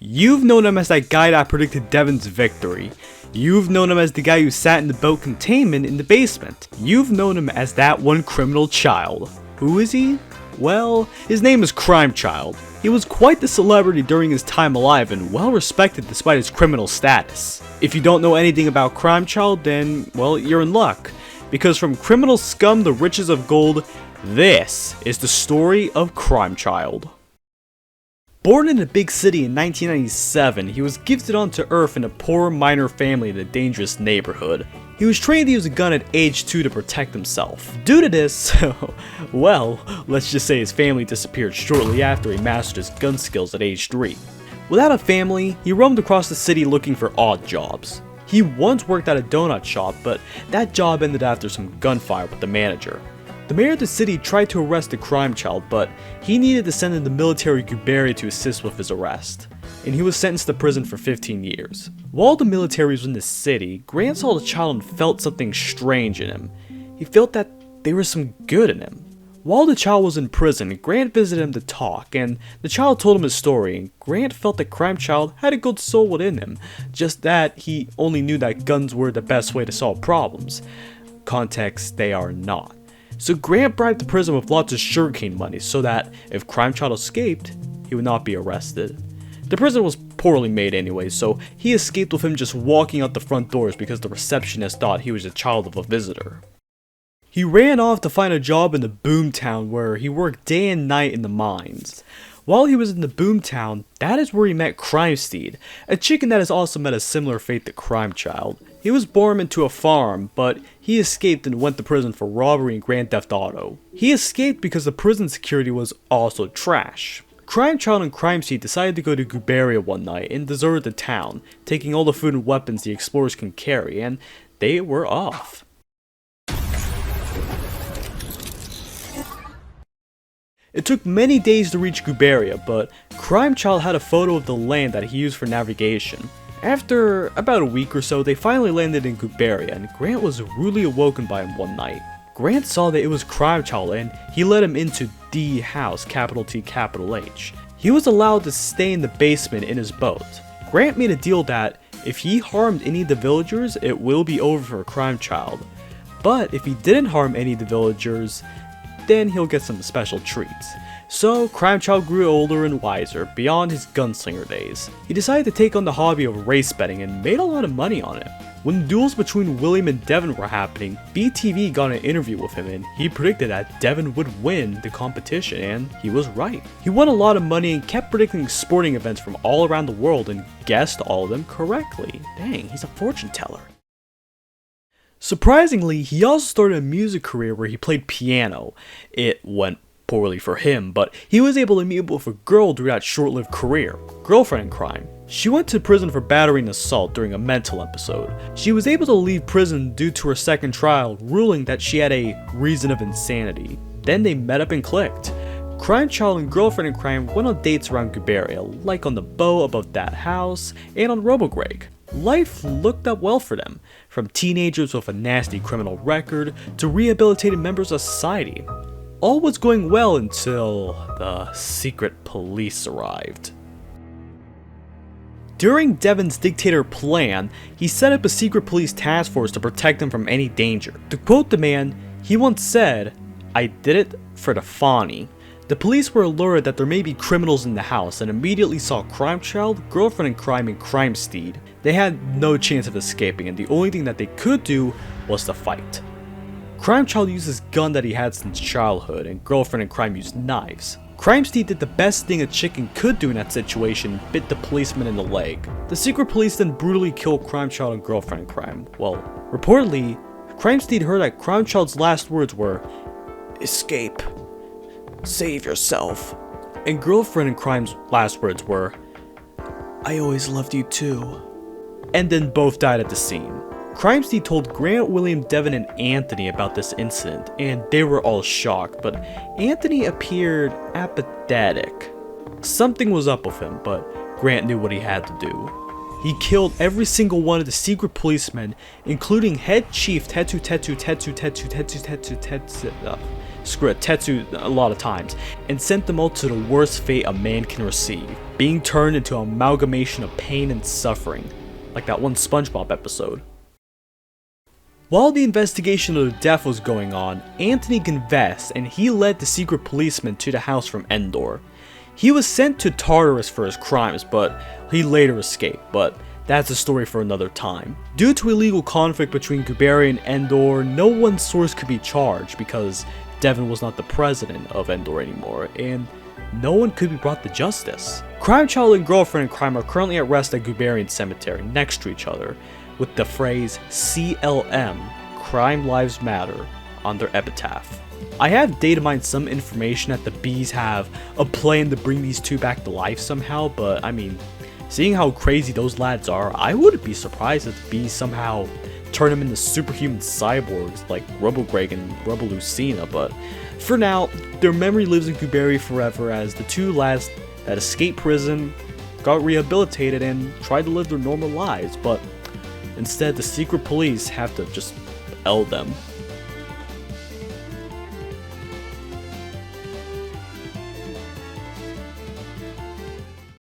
You've known him as that guy that predicted Devon's victory. You've known him as the guy who sat in the boat containment in the basement. You've known him as that one criminal child. Who is he? Well, his name is Crime Child. He was quite the celebrity during his time alive and well respected despite his criminal status. If you don't know anything about Crime Child, then, well, you're in luck. Because from criminal scum to riches of gold, this is the story of Crime Child. Born in a big city in 1997, he was gifted onto Earth in a poor miner family in a dangerous neighborhood. He was trained to use a gun at age 2 to protect himself. Due to this, well, let's just say his family disappeared shortly after he mastered his gun skills at age 3. Without a family, he roamed across the city looking for odd jobs. He once worked at a donut shop, but that job ended after some gunfire with the manager. The mayor of the city tried to arrest the Crime Child, but he needed to send in the military Guberia to assist with his arrest, and he was sentenced to prison for 15 years. While the military was in the city, Grant saw the child and felt something strange in him. He felt that there was some good in him. While the child was in prison, Grant visited him to talk, and the child told him his story, and Grant felt that Crime Child had a good soul within him, just that he only knew that guns were the best way to solve problems. Context, they are not. So Grant bribed the prison with lots of sugarcane money so that if Crime Child escaped, he would not be arrested. The prison was poorly made anyway, so he escaped with him just walking out the front doors because the receptionist thought he was a child of a visitor. He ran off to find a job in the boomtown where he worked day and night in the mines. While he was in the boomtown, that is where he met Crime Steed, a chicken that has also met a similar fate to Crime Child. He was born into a farm, but he escaped and went to prison for robbery and Grand Theft Auto. He escaped because the prison security was also trash. Crime Child and Crime Steed decided to go to Guberia one night and deserted the town, taking all the food and weapons the explorers can carry, and they were off. It took many days to reach Guberia, but Crime Child had a photo of the land that he used for navigation. After about a week or so, they finally landed in Guberia, and Grant was rudely awoken by him one night. Grant saw that it was Crime Child, and he let him into the house, capital T, capital H. He was allowed to stay in the basement in his boat. Grant made a deal that if he harmed any of the villagers, it will be over for Crime Child. But if he didn't harm any of the villagers, then he'll get some special treats. So, Crime Child grew older and wiser, beyond his gunslinger days. He decided to take on the hobby of race betting and made a lot of money on it. When duels between William and Devon were happening, BTV got an interview with him and he predicted that Devon would win the competition, and he was right. He won a lot of money and kept predicting sporting events from all around the world and guessed all of them correctly. Dang, he's a fortune teller. Surprisingly, he also started a music career where he played piano. It went poorly for him, but he was able to meet up with a girl through that short-lived career, Girlfriend in Crime. She went to prison for battery and assault during a mental episode. She was able to leave prison due to her second trial, ruling that she had a reason of insanity. Then they met up and clicked. Crime Child and Girlfriend in Crime went on dates around Guberia, like on the bow above that house, and on Robogreg. Life looked up well for them, from teenagers with a nasty criminal record to rehabilitated members of society. All was going well until the secret police arrived. During Devon's dictator plan, he set up a secret police task force to protect him from any danger. To quote the man, he once said, "I did it for the funny." The police were alerted that there may be criminals in the house and immediately saw Crime Child, Girlfriend in Crime, and Crime Steed. They had no chance of escaping, and the only thing that they could do was to fight. Crime Child used his gun that he had since childhood, and Girlfriend in Crime used knives. Crime Steed did the best thing a chicken could do in that situation and bit the policeman in the leg. The secret police then brutally killed Crime Child and Girlfriend in Crime. Well, reportedly, Crime Steed heard that Crime Child's last words were, "Escape. Save yourself." And Girlfriend in Crime's last words were, "I always loved you too." And then both died at the scene. Crime Steed told Grant, William, Devon, and Anthony about this incident, and they were all shocked, but Anthony appeared apathetic. Something was up with him, but Grant knew what he had to do. He killed every single one of the secret policemen, including head chief Tetsu a lot of times, and sent them all to the worst fate a man can receive, being turned into an amalgamation of pain and suffering, like that one SpongeBob episode. While the investigation of the death was going on, Antony confessed and he led the secret policeman to the house from Endor. He was sent to Tartarus for his crimes, but he later escaped, but that's a story for another time. Due to illegal conflict between Guberi and Endor, no one source could be charged because Devon was not the president of Endor anymore, and no one could be brought to justice. Crime Child and Girlfriend in Crime are currently at rest at Guberian Cemetery next to each other, with the phrase CLM, Crime Lives Matter, on their epitaph. I have data mined some information that the bees have a plan to bring these two back to life somehow, but I mean, seeing how crazy those lads are, I wouldn't be surprised if the bees somehow turn them into superhuman cyborgs like RoboGreg and RoboLucina, but for now, their memory lives in Guberi forever as the two lads that escaped prison, got rehabilitated, and tried to live their normal lives, but instead the secret police have to just L them.